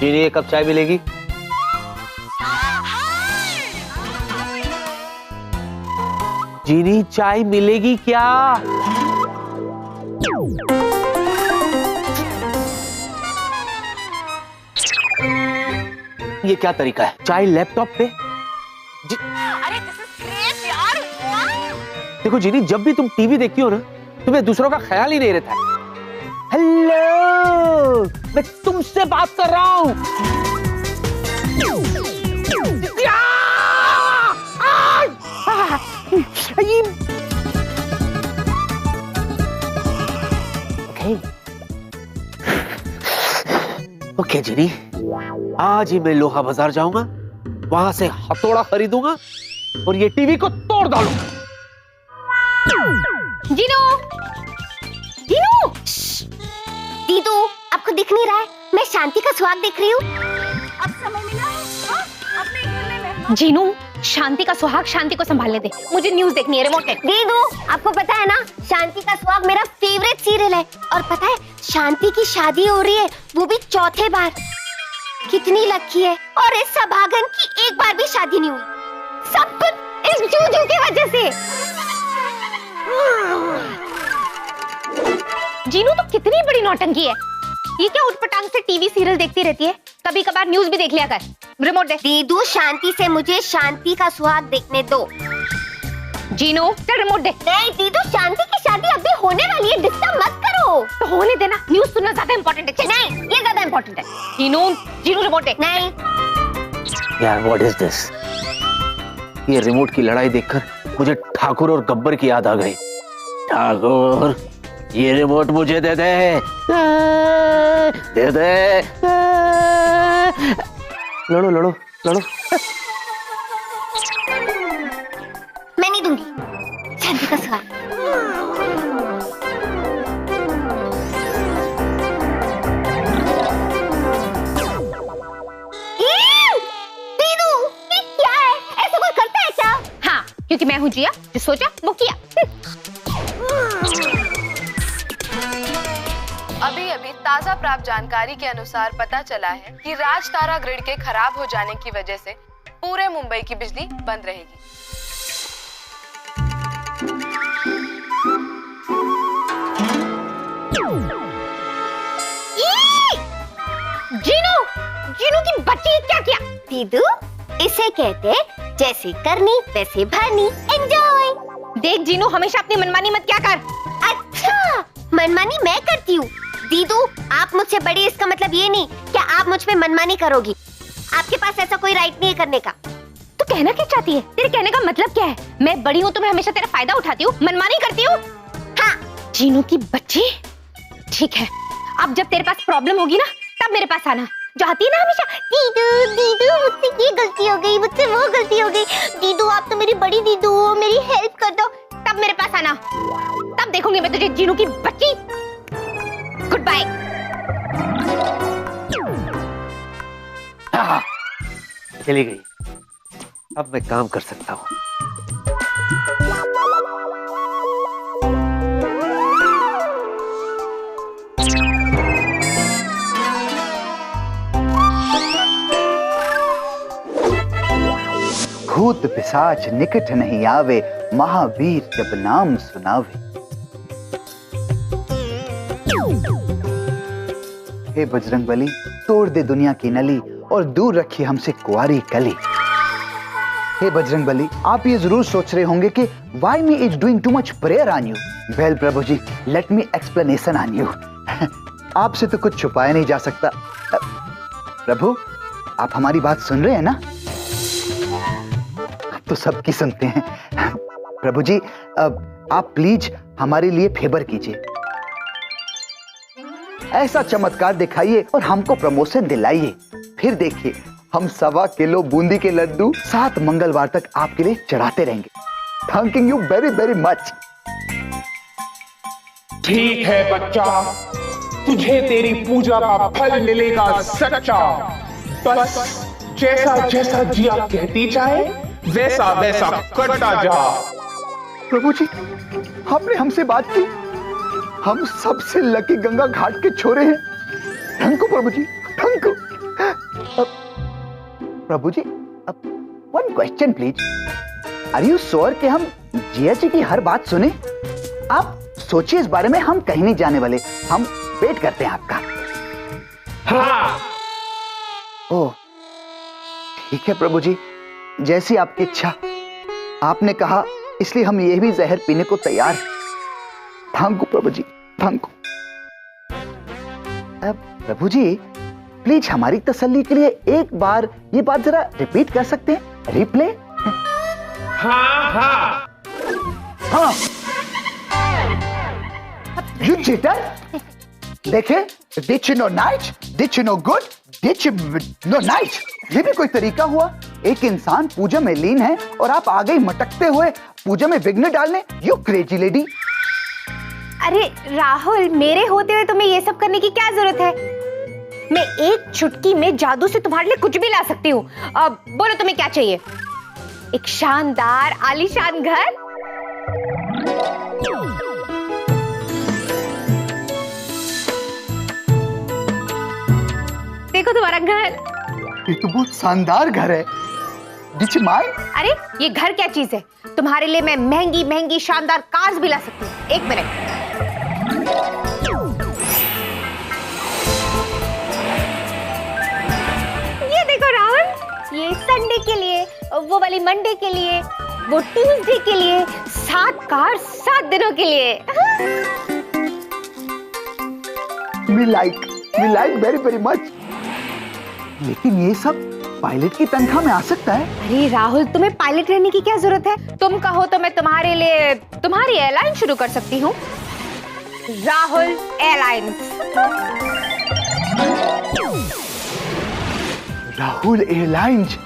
जीनी, एक कप चाय मिलेगी? जीनी, चाय मिलेगी क्या? ये क्या तरीका है? चाय लैपटॉप पे? अरे दिस इज ग्रेट यार। देखो जीनी, जब भी तुम टीवी देखती हो ना, तुम्हें दूसरों का ख्याल ही नहीं रहता है। हेलो, मैं तुमसे बात कर रहा हूं। ओके जीनी, आज ही मैं लोहा बाजार जाऊंगा, वहां से हथौड़ा खरीदूंगा और ये टीवी को तोड़ डालूंगा। जीनू, जीनू, दीदू, आपको दिख नहीं रहा है? मैं शांति का सुहाग देख रही हूँ। अब समय मिला है अपने खेलने में। जीनू, शांति का सुहाग शांति को संभालने दे, मुझे न्यूज़ देखनी है, रिमोट है। दीदू, आपको पता है ना, शांति का सुहाग मेरा फेवरेट सीरियल है। और पता है, शांति की शादी हो रही है, वो भी चौथे बार। कितनी लकी है। और इस सभागन की एक बार भी शादी नहीं हुई। सब कुछ इस जूजू की वजह से। जीनू तो कितनी बड़ी नौटंकी है। ये क्या उठपटांग से टीवी सीरियल देखती रहती है? कभी कभार न्यूज़ भी देख लिया कर। रिमोट दे। दीदू, शांति से मुझे शांति का सुहाग देखने दो। जीनू, चल रिमोट दे। नहीं दीदू, शांति की शादी अभी होने वाली है, डिस्टर्ब मत करो। तो होने देना, न्यूज़ सुनना ज्यादा इम्पोर्टेंट है। नहीं, ये ज्यादा इम्पोर्टेंट है। जीनू, जीनू रिमोट दे। नहीं यार, व्हाट इज दिस? ये रिमोट की लड़ाई देखकर मुझे ठाकुर और गब्बर की याद आ गई। ठाकुर, ये रिमोट मुझे दे दे, दे दे। लड़ो लड़ो लड़ो। मैं नहीं दूंगी शांति का सुहाग। दीदू, ये क्या है? ऐसा कोई करता है क्या? हाँ, क्योंकि मैं हूँ जिया, जो सोचा वो किया। अभी अभी ताजा प्राप्त जानकारी के अनुसार पता चला है कि राजतारा ग्रिड के खराब हो जाने की वजह से पूरे मुंबई की बिजली बंद रहेगी। जीनू, जीनू की बच्ची क्या किया? दीदू, इसे कहते जैसे करनी वैसे भरनी। एंजॉय। देख जीनू, हमेशा अपनी मनमानी मत क्या कर। अच्छा, मनमानी मैं करती हूँ? दीदू, आप मुझसे बड़ी, इसका मतलब ये नहीं कि आप मुझ पे मनमानी करोगी। आपके पास ऐसा कोई राइट नहीं है करने का। तू कहना क्या चाहती है? तेरे कहने का मतलब क्या है? मैं बड़ी हूँ तो मैं हमेशा तेरा फायदा उठाती हूँ, मनमानी करती हूँ? हाँ। जीनू की बच्ची, ठीक है, अब जब तेरे पास प्रॉब्लम होगी ना, तब मेरे पास आना। जाती है ना हमेशा, दीदू दीदू मुझसे ये गलती हो गई, मुझसे वो गलती हो गई, दीदू आप तो मेरी बड़ी दीदू हो, मेरी हेल्प कर दो। तब मेरे पास आना, तब देखूंगी मैं तुझे जीनू की बच्ची। Good bye. चली गई। अब मैं काम कर सकता हूँ। भूत पिशाच निकट नहीं आवे, महावीर जब नाम सुनावे। हे बजरंगबली, तोड़ दे दुनिया की नली और दूर रखी हमसे कुंवारी कली। हे बजरंगबली, आप ये जरूर सोच रहे होंगे कि why me is doing too much prayer on you? Well Prabhu ji, let me explanation on you. आपसे तो कुछ छुपाया नहीं जा सकता। प्रभु, आप हमारी बात सुन रहे हैं ना? तो सबकी सुनते हैं। प्रभु जी, आप प्लीज हमारे लिए फेवर कीजिए, ऐसा चमत्कार दिखाइए और हमको प्रमोशन दिलाइए। फिर देखिए, हम 1.25 किलो बूंदी के लड्डू 7 मंगलवार तक आपके लिए चढ़ाते रहेंगे। Thanking you very very much. ठीक है बच्चा, तुझे तेरी पूजा का फल मिलेगा सच्चा। बस जैसा जैसा जिया कहती जाए, वैसा वैसा करता जा। प्रभु जी, आपने हमसे बात की, हम सबसे लकी गंगा घाट के छोरे हैं। Thank you Prabhu ji, thank you. Prabhu ji, one question please. Are you sure कि हम जिया जी की हर बात सुने? आप सोचिए इस बारे में, हम कहीं नहीं जाने वाले, हम वेट करते हैं आपका। हाँ। ओह ठीक है प्रभु जी, जैसी आपकी इच्छा। आपने कहा इसलिए हम ये भी जहर पीने को तैयार हैं। Thank you Prabhu ji, thank you. Prabhu ji please हमारी तसल्ली के लिए एक बार ये बात जरा रिपीट कर सकते हैं? रिप्ले। हाँ हाँ हाँ। You cheater! देखे, did you know night? Did you know good? Did you know night? ये भी कोई तरीका हुआ? एक इंसान पूजा में लीन है और आप आ गई मटकते हुए पूजा में विघ्न डालने। You crazy lady! अरे राहुल, मेरे होते हुए तुम्हें ये सब करने की क्या जरूरत है? मैं एक चुटकी में जादू से तुम्हारे लिए कुछ भी ला सकती हूँ। अब बोलो तुम्हें क्या चाहिए? एक शानदार आलीशान घर? देखो तुम्हारा घर। ये तो बहुत शानदार घर है। Did you mind? अरे ये घर क्या चीज है? तुम्हारे लिए मैं महंगी महंगी शानदार कार्स भी ला सकती हूँ। एक मिनट। ये देखो राहुल, ये संडे के लिए, वो वाली मंडे के लिए, वो ट्यूसडे के लिए, 7 कार 7 दिनों के लिए। We like very much. लेकिन ये सब पायलट की तनख्वाह में आ सकता है? अरे राहुल, तुम्हें पायलट रहने की क्या जरूरत है? तुम कहो तो मैं तुम्हारे लिए तुम्हारी एयरलाइन शुरू कर सकती हूँ, Rahul airlines. Rahul airlines,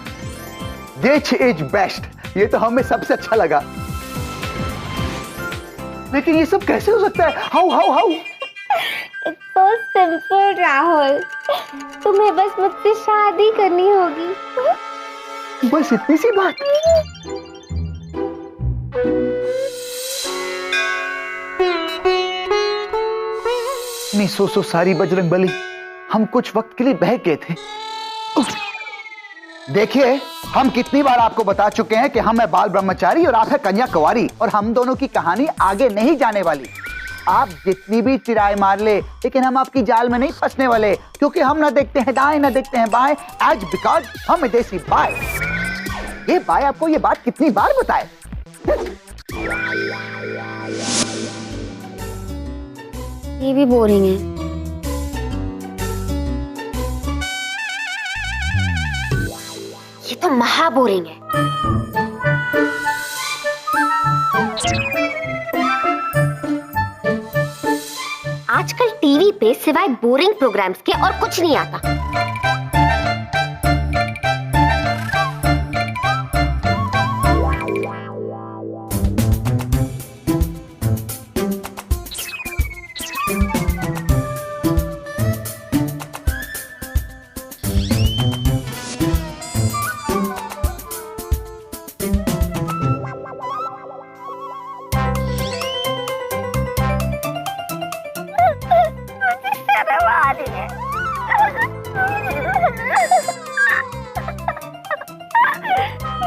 this is best. ये तो हमें सबसे अच्छा लगा। लेकिन ये सब कैसे हो सकता है? How? It's so simple, Rahul. तुम्हें बस मुझसे शादी करनी होगी। बस इतनी सी बात? नहीं, सो सारी बजरंगबली, हम कुछ वक्त के लिए बहक गए थे। देखिए, हम कितनी बार आपको बता चुके हैं कि हम है बाल ब्रह्मचारी और आप है कन्या कुंवारी, और हम दोनों की कहानी आगे नहीं जाने वाली। आप जितनी भी चिराए मार ले, लेकिन हम आपकी जाल में नहीं फंसने वाले, क्योंकि हम ना देखते हैं दाएं ना देखते हैं बाएं, एज बिकॉज हम है देसी बाय। ये बाय आपको ये बात कितनी बार बताए? ये भी बोरिंग है। ये तो महा बोरिंग है। आजकल टीवी पे सिवाय बोरिंग प्रोग्राम्स के और कुछ नहीं आता।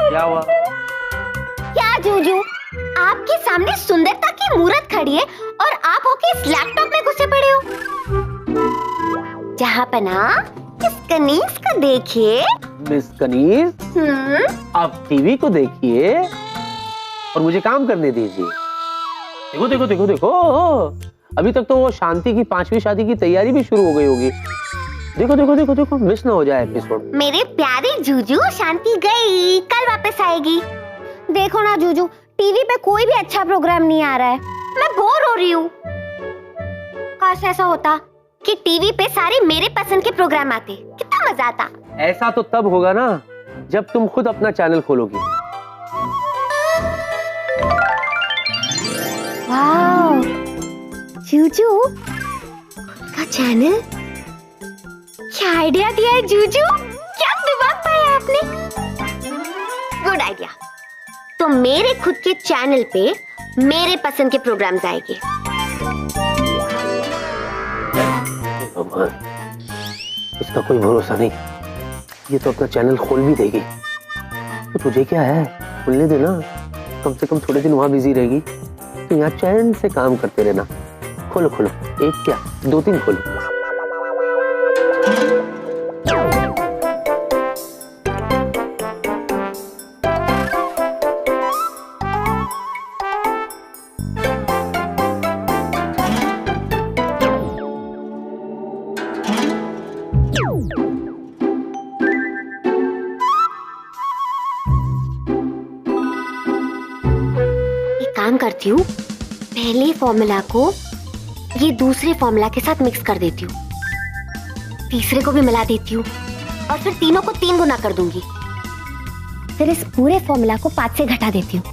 क्या हुआ? क्या जूजू, आपके सामने सुंदरता की मूरत खड़ी है और आप होके इस लैपटॉप में घुसे पड़े हो। जहाँ पना इस कनीज को देखिए। मिस कनीज, आप टीवी को देखिए और मुझे काम करने दीजिए। देखो देखो देखो देखो, अभी तक तो वो शांति की 5वीं शादी की तैयारी भी शुरू हो गई होगी। देखो देखो देखो देखो, मिस ना हो जाए एपिसोड। मेरे प्यारे जूजू, शांति गई, कल वापस आएगी। देखो ना जूजू, टीवी पे कोई भी अच्छा प्रोग्राम नहीं आ रहा है, मैं बोर हो रही हूँ। काश ऐसा होता कि टीवी पे सारे मेरे पसंद के प्रोग्राम आते, कितना मजा आता। ऐसा तो तब होगा ना जब तुम खुद अपना चैनल खोलोगी। वाव, जूजू का चैनल, क्या आइडिया दिया है जूजू, क्या दिमाग पाया आपने। Good idea. तो मेरे खुद के चैनल पे मेरे पसंद के प्रोग्राम्स आएंगे। इसका कोई भरोसा नहीं, ये तो अपना चैनल खोल भी देगी। तो तुझे क्या है, खुलने देना, कम से कम थोड़े दिन वहां बिजी रहेगी, तो यहाँ चैन से काम करते रहना। खोलो खोलो, एक क्या 2-3 खोलो। काम करती हूँ, पहले फॉर्मूला को ये दूसरे फॉर्मूला के साथ मिक्स कर देती हूँ, तीसरे को भी मिला देती हूँ और फिर तीनों को 3 गुना कर दूंगी। फिर इस पूरे फॉर्मूला को 5 से घटा देती हूँ।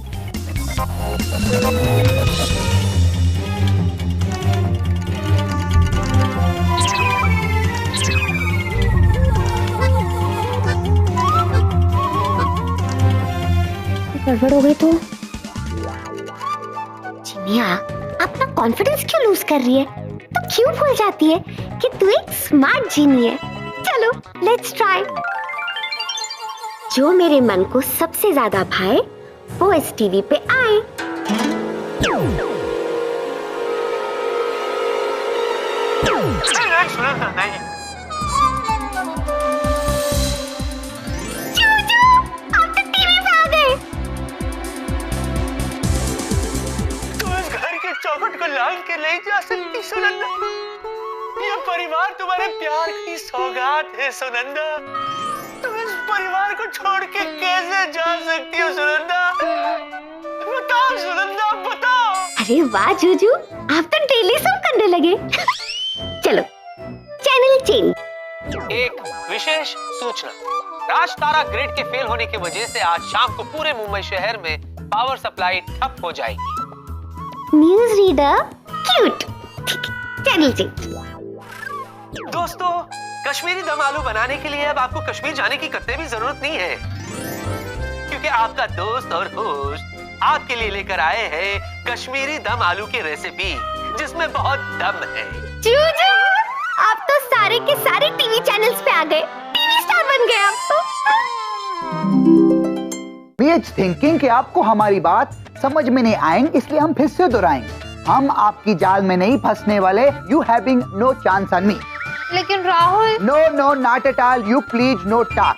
गड़बड़ हो गई तो चिनिया अपना कॉन्फिडेंस क्यों लूज कर रही है? तो क्यों भूल जाती है कि तू एक स्मार्ट जीनी है? चलो लेट्स ट्राई। जो मेरे मन को सबसे ज्यादा भाए वो इस टीवी पे आए। चूचू, आप तो टीवी पे आ गए। तुम इस घर के चौखट को लांघ के नहीं जा सकती सुनंदा। ये परिवार तुम्हारे प्यार की सौगात है सुनंदा। तुम इस परिवार को छोड़ के कैसे जा सकती हो सुनंदा? बताओ सुनंदा, बताओ। अरे वाह जूजू, आप तो डेली सब करने लगे। चलो चैनल चेंज। एक विशेष सूचना, राज तारा ग्रिड के फेल होने की वजह से आज शाम को पूरे मुंबई शहर में पावर सप्लाई ठप हो जाएगी। News reader cute. Channel change. दोस्तों, कश्मीरी दम आलू बनाने के लिए अब आपको कश्मीर जाने की कतई भी जरूरत नहीं है, क्योंकि आपका दोस्त और होस्ट आपके लिए लेकर आए हैं कश्मीरी दम आलू की रेसिपी, जिसमें बहुत दम है। जूजू, आप तो सारे के सारे टीवी चैनल्स पे आ गए, टीवी स्टार बन गए आप तो। बीएच थिंकिंग कि आपको हमारी बात समझ में नहीं आएंगे, इसलिए हम फिर से दोहराएंगे। हम आपकी जाल में नहीं फंसने वाले। You having no chance on me. लेकिन Rahul. No no not at all, you please no talk.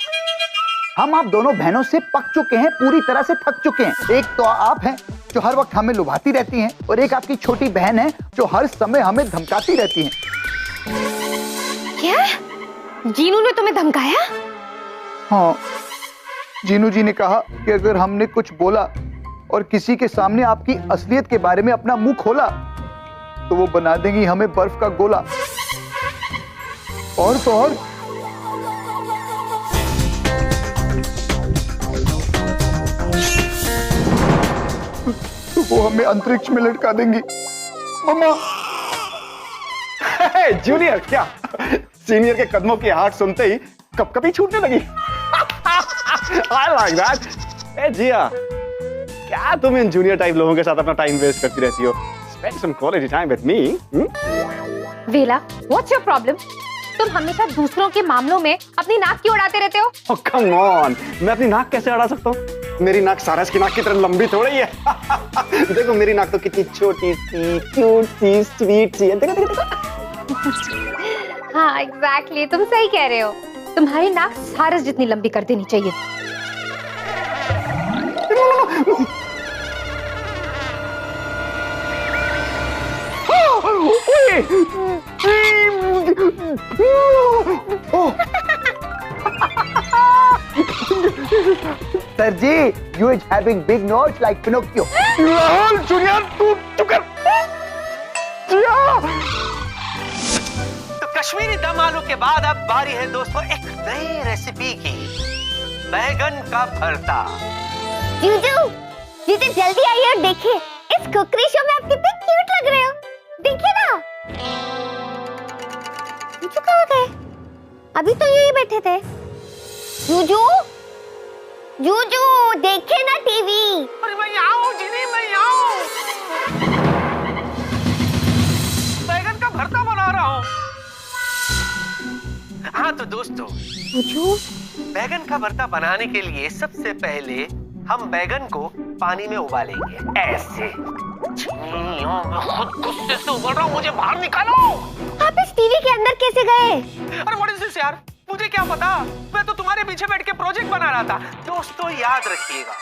हम आप दोनों बहनों से पक चुके हैं, पूरी तरह से थक चुके हैं। एक तो आप हैं जो हर वक्त हमें लुभाती रहती हैं, और एक आपकी छोटी बहन है जो हर समय हमें धमकाती रहती है। क्या? जीनू ने तुम्हें धमकाया? हाँ, जीनू जी ने कहा कि अगर हमने कुछ बोला और किसी के सामने आपकी असलियत के बारे में अपना मुंह खोला तो वो बना देंगी हमें बर्फ का गोला। और तो और तो वो हमें अंतरिक्ष में लटका देंगी। मम्मा। जूनियर, क्या सीनियर के कदमों की आहट सुनते ही कभी छूटने लगी। I like that. ए जिया, क्या तुम इन जूनियर टाइप लोगों के साथ अपना टाइम वेस्ट करती रहती हो? Spend some quality time with me. वेला, what's your problem? तुम हमेशा दूसरों के मामलों में अपनी नाक क्यों उड़ाते रहते हो? Oh, come on. मैं अपनी नाक कैसे अड़ा सकता हूँ? मेरी नाक सारस की नाक की तरह लंबी थोड़ी है। देखो मेरी नाक तो कितनी छोटी सी, क्यूट सी, स्वीट सी है। देखो देखो देखो। हाँ एग्जैक्टली, तुम सही कह रहे हो। तुम्हारी नाक सारस जितनी लंबी कर देनी चाहिए। Sir ji, you is having big nose like Pinocchio. Rahul junior, तू चुप कर। तो कश्मीरी दम आलू के बाद अब बारी है दोस्तों एक नई रेसिपी की, बैगन का भरता। जूजू, जीजू जल्दी आइए और देखिए इस कुकरी शो में आप कितने क्यूट लग रहे हो। देखिए ना। जूजू कहाँ गए? अभी तो यही बैठे थे। जूजू, जूजू देखे ना टीवी। अरे मैं आऊं जीनी, मैं आऊं। बैगन का भरता बना रहा हूं। हाँ तो दोस्तों, जीजू बैगन का भरता बनाने के लिए सबसे पहले हम बैगन को पानी में उबालेंगे, ऐसे। मैं खुद गुस्से से उबल रहा हूँ, मुझे बाहर निकालो। आप इस टीवी के अंदर कैसे गए? अरे व्हाट इज दिस यार, मुझे क्या पता, मैं तो तुम्हारे पीछे बैठ के प्रोजेक्ट बना रहा था। दोस्तों याद रखिएगा,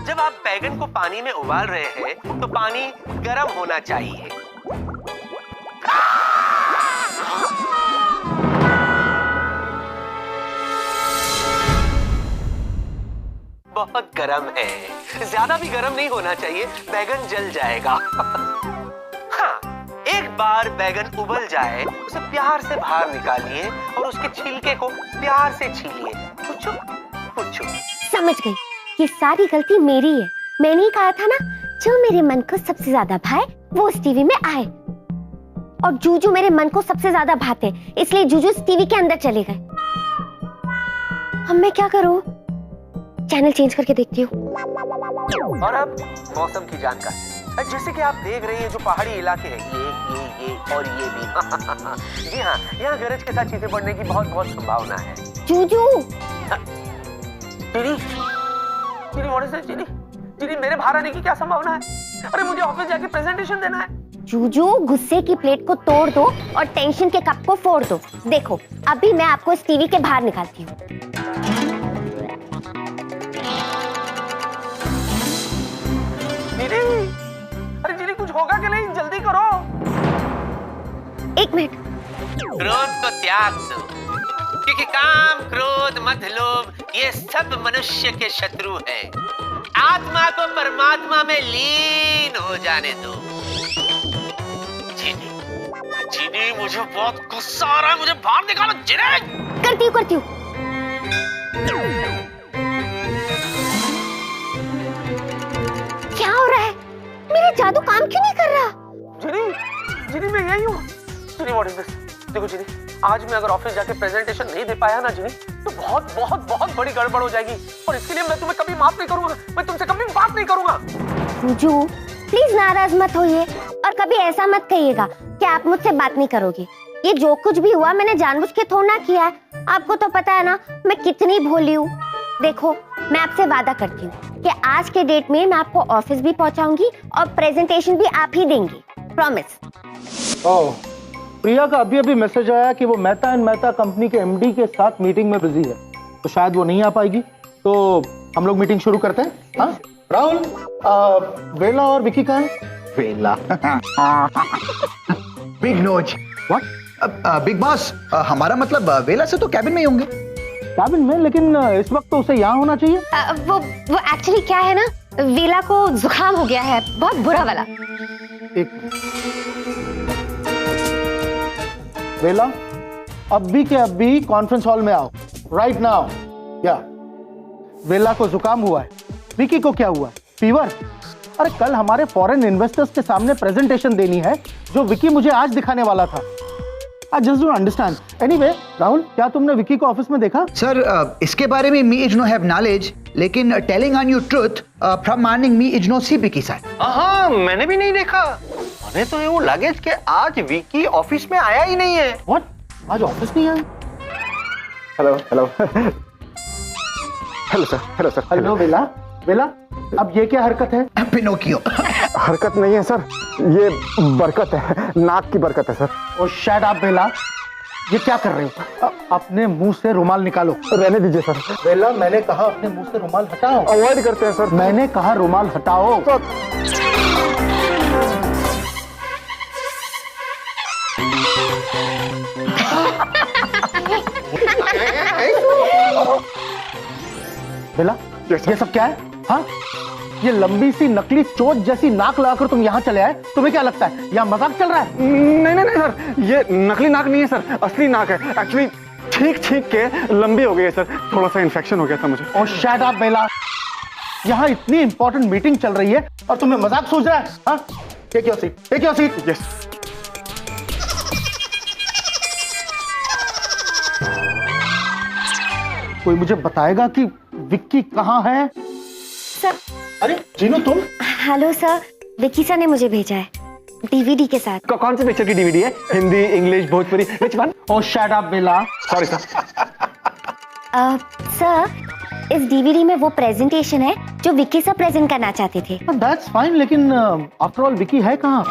जब आप बैगन को पानी में उबाल रहे हैं तो पानी गर्म होना चाहिए। बहुत गर्म है, ज्यादा भी गर्म नहीं होना चाहिए, बैगन जल जाएगा। हाँ, एक बार बैगन उबल जाए उसे प्यार से बाहर निकालिए और उसके छिलके को प्यार से छीलिए। पूछो पूछो। समझ गई, ये सारी गलती मेरी है। मैंने ही कहा था ना, जो मेरे मन को सबसे ज्यादा भाए वो इस टीवी में आए। और जूजू मेरे मन को सबसे ज्यादा भाते, इसलिए जूजू इस टीवी के अंदर चले गए। अब मैं क्या करूं? चैनल चेंज करके देखती हूँ। और अब मौसम की जानकारी, जैसे कि आप देख रही हैं, जो पहाड़ी इलाके हैं, ये और ये भी। जी हाँ, यहाँ गरज के साथ चीजें पड़ने की बहुत संभावना है। जूजू चीनी, व्हाट इज दिस? चीनी, मेरे बाहर आने की क्या संभावना है? अरे मुझे ऑफिस जाके प्रेजेंटेशन देना है। जूजू, गुस्से की प्लेट को तोड़ दो और टेंशन के कप को फोड़ दो। देखो, अभी मैं आपको इस टीवी के बाहर निकालती हूँ। अरे जीनी, कुछ होगा कि नहीं? जल्दी करो। 1 मिनट। क्रोध को त्याग दो, क्योंकि काम, क्रोध, मद, लोभ ये सब मनुष्य के शत्रु हैं। आत्मा को परमात्मा में लीन हो जाने दो। जीनी, मुझे बहुत गुस्सा आ रहा है, मुझे बाहर निकालो। जीनी, करती हूँ। क्या हो रहा है? मेरा जादू काम क्यों नहीं कर रहा? जीनी, मैं यही हूँ। जीनी, व्हाट इज दिस? देखो जीनी, आज मैं अगर ऑफिस जाके प्रेजेंटेशन नहीं दे पाया ना जीनी, तो बहुत बड़ी गड़बड़ हो जाएगी। और इसके लिए मैं तुम्हें कभी माफ नहीं करूंगा, मैं तुमसे कभी बात नहीं करूंगा। जूजू, प्लीज नाराज मत होइए और कभी ऐसा मत कहिएगा कि आप मुझसे बात नहीं करोगे। ये जो कुछ भी हुआ मैंने जानबूझ के थोड़ा ना किया है। आपको तो पता है ना मैं कितनी भोली हूँ। देखो, मैं आपसे वादा करती हूँ कि आज के डेट में मैं आपको ऑफिस भी पहुँचाऊंगी और प्रेजेंटेशन भी आप ही देंगी, प्रॉमिस। ओह, प्रिया का अभी मैसेज आया कि वो मेहता एंड मेहता कंपनी के एमडी के साथ मीटिंग में बिजी है, तो शायद वो नहीं आ पाएगी। तो हम लोग मीटिंग शुरू करते हैं। हाँ राहुल, वेला और विकी कहाँ हैं? Vela big nose. What? Big boss, हमारा मतलब वेला से तो कैबिन में ही होंगे। कैबिन में? लेकिन इस वक्त तो उसे यहाँ होना चाहिए। वो एक्चुअली क्या है ना, वेला को जुकाम हो गया है, बहुत बुरा वाला। वेला, अभी के अभी कॉन्फ्रेंस हॉल में आओ, राइट नाउ। या वेला को जुकाम हुआ है। विकी को क्या हुआ? फीवर। अरे कल हमारे फॉरेन इन्वेस्टर्स के सामने प्रेजेंटेशन देनी है, जो विकी मुझे आज दिखाने वाला था। I just don't understand. Anyway, Rahul, क्या तुमने विकी को ऑफिस में देखा? सर, इसके बारे में me is no have knowledge, लेकिन telling on you truth from morning me is no see Vicky sir. हाँ, मैंने भी नहीं देखा। हमें तो यूं लगे कि आज विकी ऑफिस में आया ही नहीं है। What? आज ऑफिस नहीं आया? Hello sir. हेलो वेला, अब ये क्या हरकत है? पिनोकियो। हरकत नहीं है सर, ये बरकत है, नाक की बरकत है सर। ओ शट अप वेला, ये क्या कर रहे हो? अपने मुंह से रुमाल निकालो। रहने दीजिए सर। वेला, मैंने कहा अपने मुंह से रुमाल हटाओ। अवॉइड करते हैं सर। मैंने कहा रुमाल हटाओ। वेला, ये सब क्या है? हाँ, ये लंबी सी नकली चोट जैसी नाक लगाकर तुम यहाँ चले आए, तुम्हें क्या लगता है यहाँ मजाक चल रहा है? नहीं सर, ये नकली नाक नहीं है सर, असली नाक है। एक्चुअली ठीक के लंबी हो गई है सर, थोड़ा सा इन्फेक्शन हो गया था मुझे। ओ शट अप बेला, यहाँ इतनी इंपॉर्टेंट मीटिंग चल रही है और तुम्हें मजाक सूझ रहा है? हाँ, टेक योर सीट। यस। कोई मुझे बताएगा कि विक्की कहाँ है? सर। अरे जीनू, तुम? हेलो सर, विक्की सर ने मुझे भेजा है डीवीडी के साथ। कौन से पिक्चर की डीवीडी है? Hindi, English, Bhojpuri, which one? Oh shut up Bela. Sorry sir. Sir, इस डीवीडी में वो प्रेजेंटेशन है जो विक्की सर प्रेजेंट करना चाहते थे। दैट्स फाइन, लेकिन आफ्टर ऑल विकी है कहाँ?